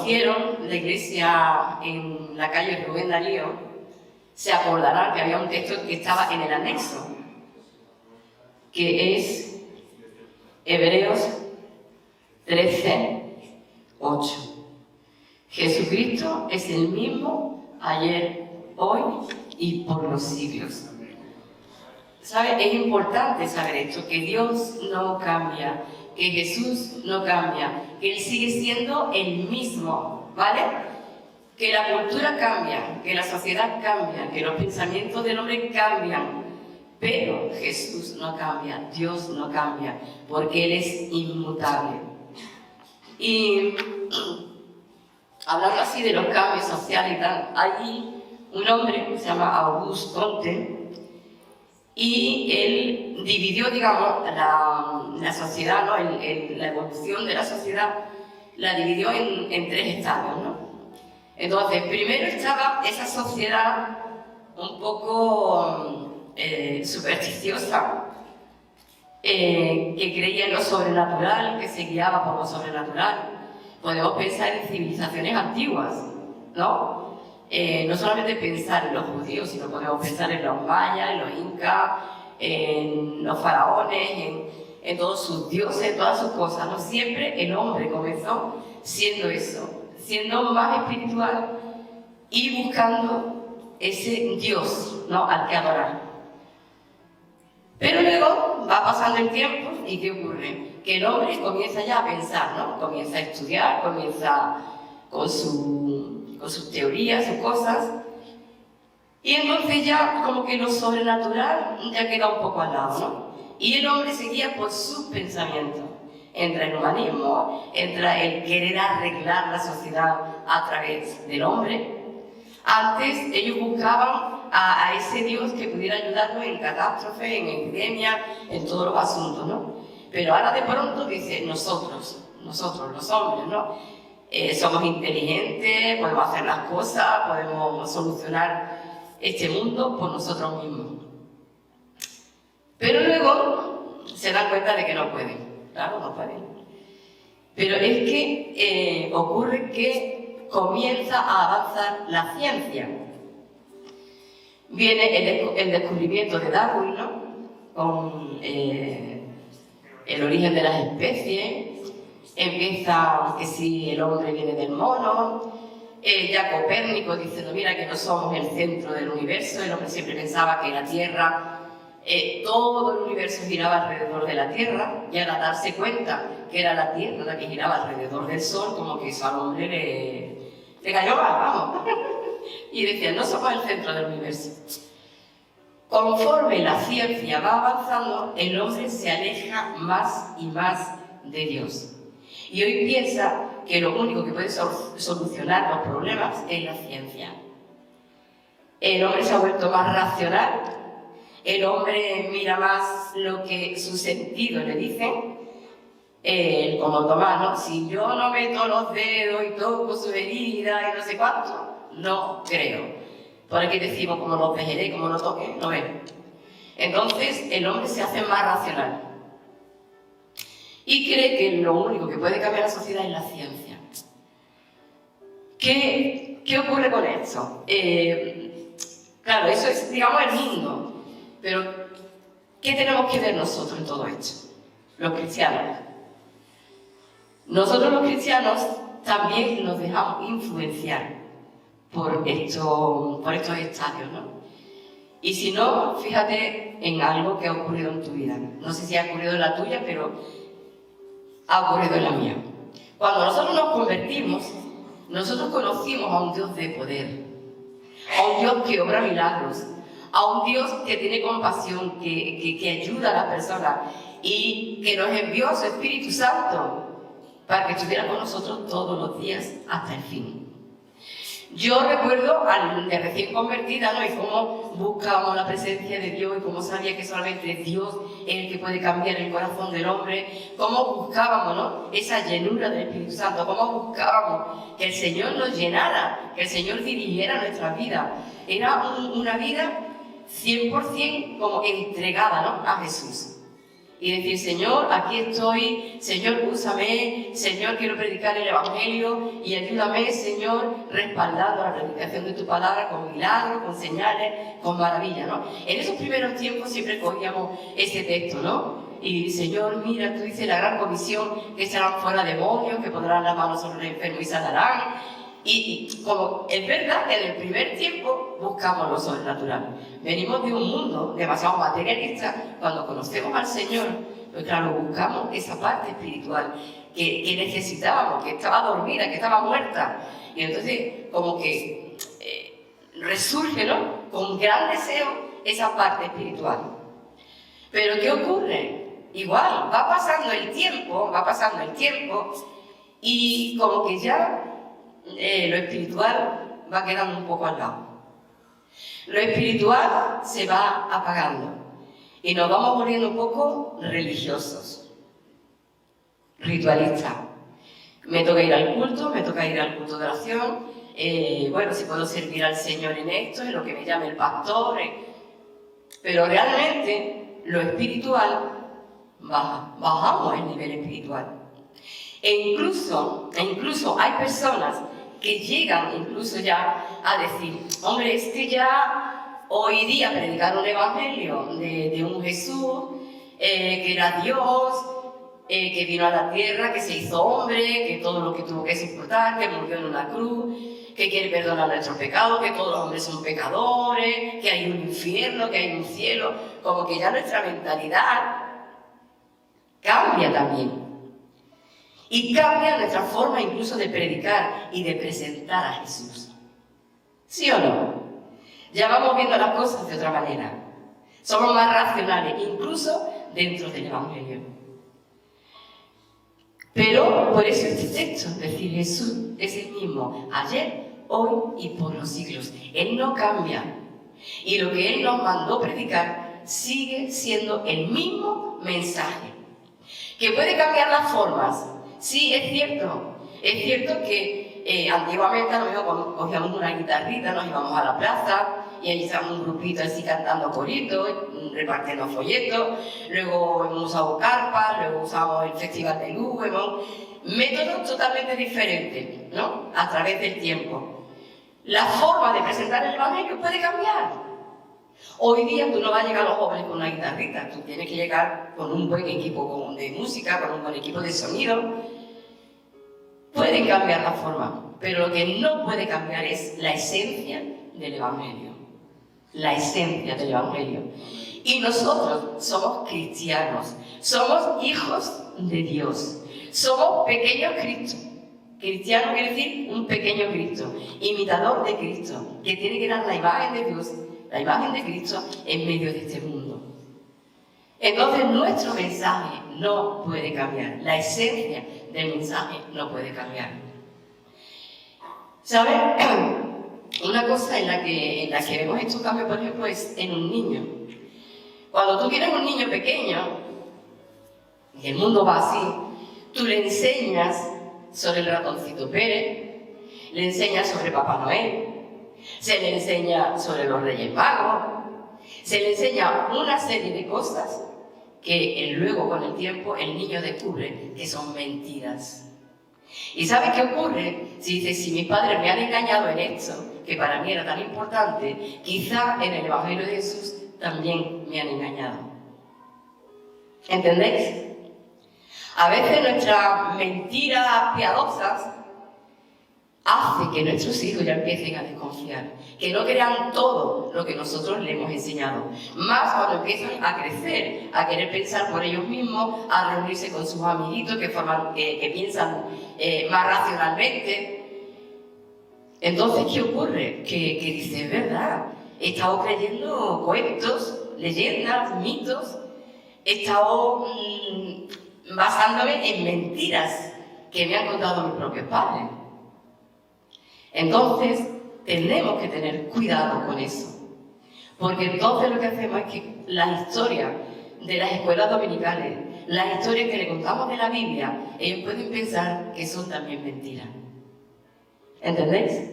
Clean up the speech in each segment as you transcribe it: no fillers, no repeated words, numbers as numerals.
conocieron la iglesia en la calle Rubén Darío, se acordarán que había un texto que estaba en el anexo, que es Hebreos 13:8. Jesucristo es el mismo ayer, hoy y por los siglos. ¿Sabes? Es importante saber esto, que Dios no cambia, que Jesús no cambia, que Él sigue siendo el mismo, ¿vale? Que la cultura cambia, que la sociedad cambia, que los pensamientos del hombre cambian, pero Jesús no cambia, Dios no cambia, porque Él es inmutable. Y hablando así de los cambios sociales y tal, hay un hombre que se llama Auguste Comte, y él dividió, digamos, la sociedad, ¿no? La evolución de la sociedad la dividió en 3 estadios, ¿no? Entonces, primero estaba esa sociedad un poco supersticiosa, que creía en lo sobrenatural, que se guiaba por lo sobrenatural. Podemos pensar en civilizaciones antiguas, ¿no? No solamente pensar en los judíos, sino podemos pensar en los mayas, en los incas, en los faraones, en todos sus dioses, en todas sus cosas, ¿no? Siempre el hombre comenzó siendo eso, siendo más espiritual y buscando ese Dios, ¿no? Al que adorar. Pero luego va pasando el tiempo y ¿qué ocurre? Que el hombre comienza ya a pensar, ¿no? Comienza a estudiar, comienza con sus teorías, sus cosas, y entonces ya como que lo sobrenatural ya queda un poco al lado, ¿no? Y el hombre se guía por sus pensamientos. Entra el humanismo, entra el querer arreglar la sociedad a través del hombre. Antes ellos buscaban a ese Dios que pudiera ayudarnos en catástrofe, en epidemia, en todos los asuntos, ¿no? Pero ahora de pronto dice nosotros los hombres, ¿no? Somos inteligentes, podemos hacer las cosas, podemos solucionar este mundo por nosotros mismos. Pero luego se dan cuenta de que no pueden, claro, no pueden. Pero es que ocurre que comienza a avanzar la ciencia. Viene el descubrimiento de Darwin, ¿no? Con el origen de las especies. Empieza que si el hombre viene del mono, ya Copérnico diciendo, mira que no somos el centro del universo, el hombre siempre pensaba que la Tierra, todo el universo giraba alrededor de la Tierra, y al darse cuenta que era la Tierra la que giraba alrededor del Sol, como que eso al hombre le cayó mal, vamos. Y decía, no somos el centro del universo. Conforme la ciencia va avanzando, el hombre se aleja más y más de Dios. Y hoy piensa que lo único que puede solucionar los problemas es la ciencia. El hombre se ha vuelto más racional, el hombre mira más lo que sus sentidos le dicen, como Tomás, ¿no? Si yo no meto los dedos y toco su herida y no sé cuánto, no creo. Por aquí decimos, como lo vejeré, como lo toque, no veo. Entonces el hombre se hace más racional. Y cree que lo único que puede cambiar la sociedad es la ciencia. ¿Qué ocurre con esto? Claro, eso es, digamos, el mundo. Pero, ¿qué tenemos que ver nosotros en todo esto? Los cristianos. Nosotros los cristianos también nos dejamos influenciar por estos estadios, ¿no? Y si no, fíjate en algo que ha ocurrido en tu vida. No sé si ha ocurrido en la tuya, pero ha ocurrido en la mía. Cuando nosotros nos convertimos, nosotros conocimos a un Dios de poder, a un Dios que obra milagros, a un Dios que tiene compasión, que ayuda a las personas y que nos envió a su Espíritu Santo para que estuviera con nosotros todos los días hasta el fin. Yo recuerdo de recién convertida, ¿no? Y cómo buscábamos la presencia de Dios y cómo sabía que solamente Dios es el que puede cambiar el corazón del hombre, cómo buscábamos, ¿no? Esa llenura del Espíritu Santo, cómo buscábamos que el Señor nos llenara, que el Señor dirigiera nuestra vida. Era una vida 100% como entregada, ¿no? A Jesús. y decir, Señor, aquí estoy, Señor, úsame, Señor, quiero predicar el Evangelio y ayúdame, Señor, respaldando la predicación de tu palabra con milagros, con señales, con maravillas, ¿no? En esos primeros tiempos siempre cogíamos ese texto, ¿no? Y Señor, mira, tú dices la gran comisión, que echarán fuera demonios, que pondrán las manos sobre el enfermo y sanarán. Y como es verdad que en el primer tiempo buscamos lo sobrenatural. Venimos de un mundo demasiado materialista. Cuando conocemos al Señor, pues claro, buscamos esa parte espiritual que necesitábamos, que estaba dormida, que estaba muerta. Y entonces como que resurge, ¿no?, con gran deseo esa parte espiritual. Pero ¿qué ocurre? Igual, va pasando el tiempo y como que ya lo espiritual va quedando un poco al lado. Lo espiritual se va apagando y nos vamos volviendo un poco religiosos, ritualistas. Me toca ir al culto, me toca ir al culto de oración, bueno, si puedo servir al Señor en esto, en lo que me llame el pastor, pero realmente lo espiritual baja, bajamos el nivel espiritual. E incluso hay personas que llegan incluso ya a decir, hombre, es que ya hoy día predicar un evangelio de un Jesús que era Dios, que vino a la tierra, que se hizo hombre, que todo lo que tuvo que soportar, que murió en una cruz, que quiere perdonar nuestros pecados, que todos los hombres son pecadores, que hay un infierno, que hay un cielo, como que ya nuestra mentalidad cambia también. Y cambia nuestra forma incluso de predicar y de presentar a Jesús. ¿Sí o no? Ya vamos viendo las cosas de otra manera. Somos más racionales, incluso dentro del Evangelio. Pero por eso este texto, decir Jesús es el mismo ayer, hoy y por los siglos. Él no cambia. Y lo que Él nos mandó predicar sigue siendo el mismo mensaje. ¿Que puede cambiar las formas? Sí, es cierto que antiguamente a lo mejor cogíamos una guitarrita, nos íbamos a la plaza y ahí estábamos un grupito así cantando coritos, repartiendo folletos, luego hemos usado carpas, luego usamos el Festival de Luz, métodos totalmente diferentes, ¿no?, a través del tiempo. La forma de presentar el Evangelio puede cambiar. Hoy día tú no vas a llegar a los jóvenes con una guitarrita, tú tienes que llegar con un buen equipo de música, con un buen equipo de sonido. Puede cambiar la forma, pero lo que no puede cambiar es la esencia del Evangelio. La esencia del Evangelio. Y nosotros somos cristianos, somos hijos de Dios, somos pequeños Cristo. Cristiano quiere decir un pequeño Cristo, imitador de Cristo, que tiene que dar la imagen de Dios, la imagen de Cristo en medio de este mundo. Entonces nuestro mensaje no puede cambiar, la esencia del mensaje no puede cambiar. ¿Sabes? Una cosa en la que vemos estos cambios, por ejemplo, es en un niño. Cuando tú tienes un niño pequeño, y el mundo va así, tú le enseñas sobre el ratoncito Pérez, le enseñas sobre Papá Noel, se le enseña sobre los Reyes Magos, se le enseña una serie de cosas que luego con el tiempo el niño descubre que son mentiras. ¿Y sabes qué ocurre? Si dices, si mis padres me han engañado en esto, que para mí era tan importante, quizá en el Evangelio de Jesús también me han engañado. ¿Entendéis? A veces nuestras mentiras piadosas hace que nuestros hijos ya empiecen a desconfiar, que no crean todo lo que nosotros les hemos enseñado. Más cuando empiezan a crecer, a querer pensar por ellos mismos, a reunirse con sus amiguitos que piensan más racionalmente. Entonces, ¿qué ocurre? Que dice, es verdad, he estado creyendo cuentos, leyendas, mitos, he estado basándome en mentiras que me han contado mis propios padres. Entonces, tenemos que tener cuidado con eso. Porque entonces lo que hacemos es que las historias de las escuelas dominicales, las historias que le contamos de la Biblia, ellos pueden pensar que son también mentiras. ¿Entendéis?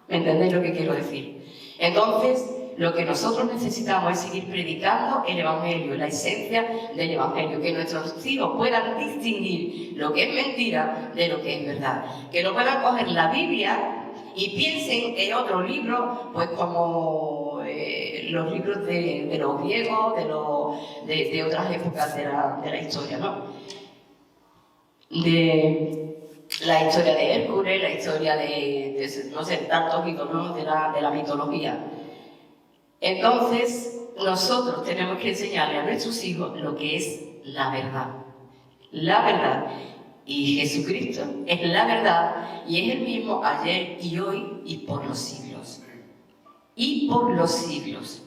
¿Me entendéis lo que quiero decir? Entonces, lo que nosotros necesitamos es seguir predicando el Evangelio, la esencia del Evangelio, que nuestros hijos puedan distinguir lo que es mentira de lo que es verdad, que no puedan coger la Biblia y piensen en otro libro, pues como los libros de los griegos, de otras épocas de la historia, ¿no? De la historia de Hércules, la historia de no sé, tantos ídolos de la mitología. Entonces, nosotros tenemos que enseñarle a nuestros hijos lo que es la verdad. La verdad. Y Jesucristo es la verdad y es el mismo ayer y hoy y por los siglos. Y por los siglos.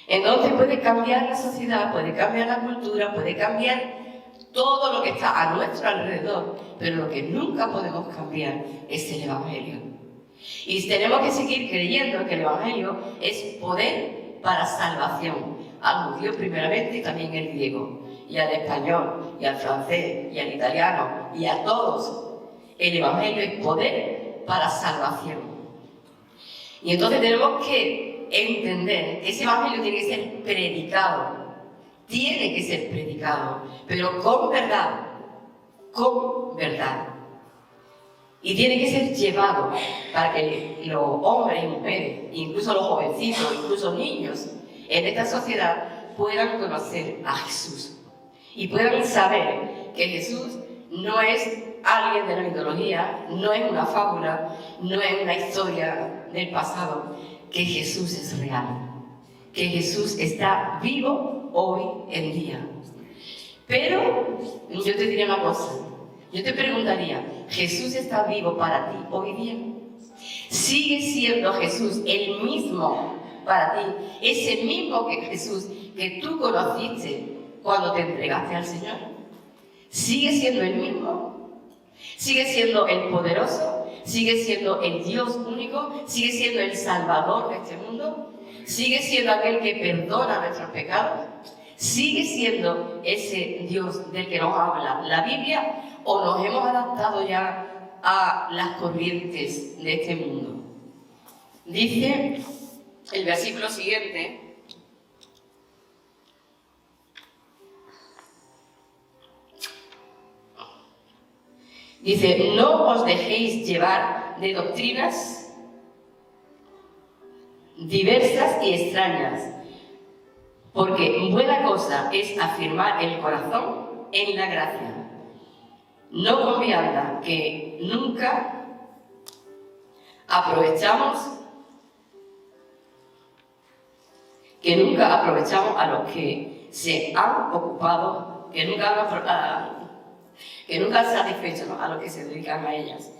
Entonces puede cambiar la sociedad, puede cambiar la cultura, puede cambiar todo lo que está a nuestro alrededor, pero lo que nunca podemos cambiar es el Evangelio. Y tenemos que seguir creyendo que el Evangelio es poder para salvación, al judío primeramente y también el griego, y al español, y al francés, y al italiano, y a todos. El Evangelio es poder para salvación. Y entonces tenemos que entender que ese Evangelio tiene que ser predicado. Tiene que ser predicado, pero con verdad, con verdad. Y tiene que ser llevado para que los hombres y mujeres, incluso los jovencitos, incluso niños, en esta sociedad puedan conocer a Jesús. Y puedan saber que Jesús no es alguien de la mitología, no es una fábula, no es una historia del pasado, que Jesús es real, que Jesús está vivo hoy en día. Pero yo te diría una cosa, yo te preguntaría, ¿Jesús está vivo para ti hoy día? ¿Sigue siendo Jesús el mismo para ti? ¿Ese mismo que Jesús que tú conociste cuando te entregaste al Señor? ¿Sigue siendo el mismo? ¿Sigue siendo el poderoso? ¿Sigue siendo el Dios único? ¿Sigue siendo el Salvador de este mundo? ¿Sigue siendo aquel que perdona nuestros pecados? ¿Sigue siendo ese Dios del que nos habla la Biblia? ¿O nos hemos adaptado ya a las corrientes de este mundo? Dice el versículo siguiente: dice, no os dejéis llevar de doctrinas diversas y extrañas, porque buena cosa es afirmar el corazón en la gracia. No conviene que nunca aprovechamos a los que se han ocupado, que nunca han satisfecho, ¿no?, a los que se dedican a ellas.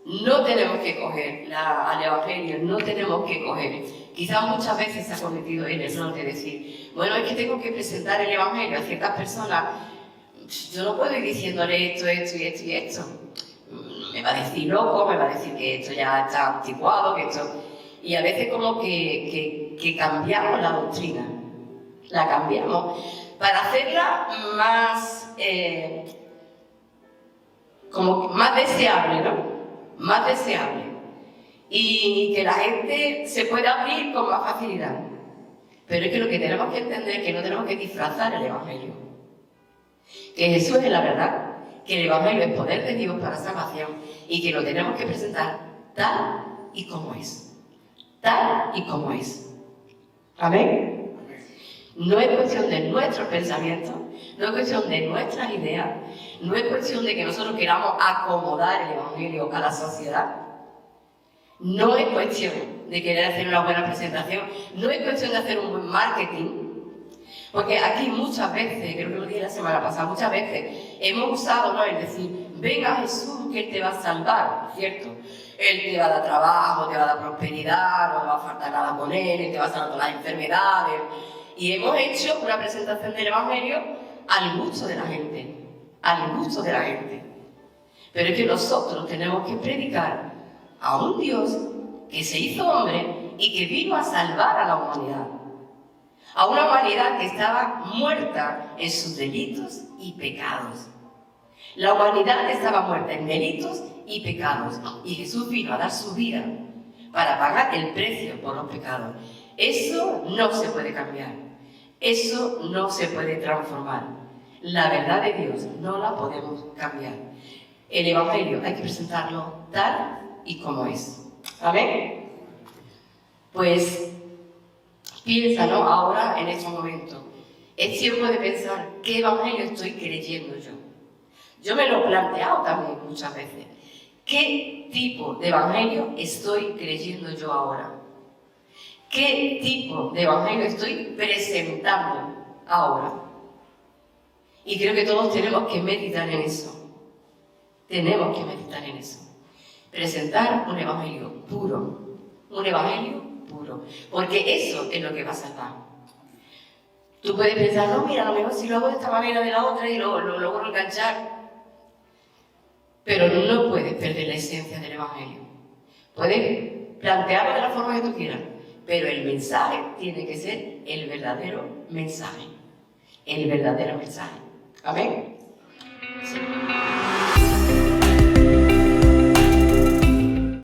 No tenemos que coger al Evangelio, no tenemos que coger. Quizás muchas veces se ha cometido el error de decir, bueno, es que tengo que presentar el Evangelio a ciertas personas. Yo no puedo ir diciéndole esto y esto. Me va a decir loco, me va a decir que esto ya está anticuado, que esto... Y a veces como que cambiamos la doctrina. La cambiamos para hacerla más... como más deseable, ¿no? Más deseable. Y que la gente se pueda abrir con más facilidad. Pero es que lo que tenemos que entender es que no tenemos que disfrazar el Evangelio. Que Jesús es la verdad, que el Evangelio es poder de Dios para salvación y que lo tenemos que presentar tal y como es. Tal y como es. ¿Amén? No es cuestión de nuestros pensamientos, no es cuestión de nuestras ideas, no es cuestión de que nosotros queramos acomodar el Evangelio a la sociedad. No es cuestión de querer hacer una buena presentación, no es cuestión de hacer un buen marketing. Porque aquí muchas veces, creo que lo dije la semana pasada, muchas veces hemos usado, ¿no?, el decir, venga Jesús que Él te va a salvar, ¿cierto? Él te va a dar trabajo, te va a dar prosperidad, no va a faltar nada con Él te va a sanar todas las enfermedades. Y hemos hecho una presentación del Evangelio al gusto de la gente, al gusto de la gente. Pero es que nosotros tenemos que predicar a un Dios que se hizo hombre y que vino a salvar a la humanidad. A una humanidad que estaba muerta en sus delitos y pecados. La humanidad estaba muerta en delitos y pecados. Y Jesús vino a dar su vida para pagar el precio por los pecados. Eso no se puede cambiar. Eso no se puede transformar. La verdad de Dios no la podemos cambiar. El Evangelio hay que presentarlo tal y como es. ¿Amén? Pues piensa, ¿no? Ahora, en este momento, es tiempo de pensar qué Evangelio estoy creyendo yo. Yo me lo he planteado también muchas veces. ¿Qué tipo de Evangelio estoy creyendo yo ahora? ¿Qué tipo de Evangelio estoy presentando ahora? Y creo que todos tenemos que meditar en eso. Tenemos que meditar en eso. Presentar un Evangelio puro. Un Evangelio puro. Porque eso es lo que va a salvar. Tú puedes pensar, no, mira, a lo mejor si lo hago de esta manera de la otra y lo logro enganchar. Pero no puedes perder la esencia del Evangelio. Puedes plantearlo de la forma que tú quieras, pero el mensaje tiene que ser el verdadero mensaje. El verdadero mensaje. ¿Amén? Sí.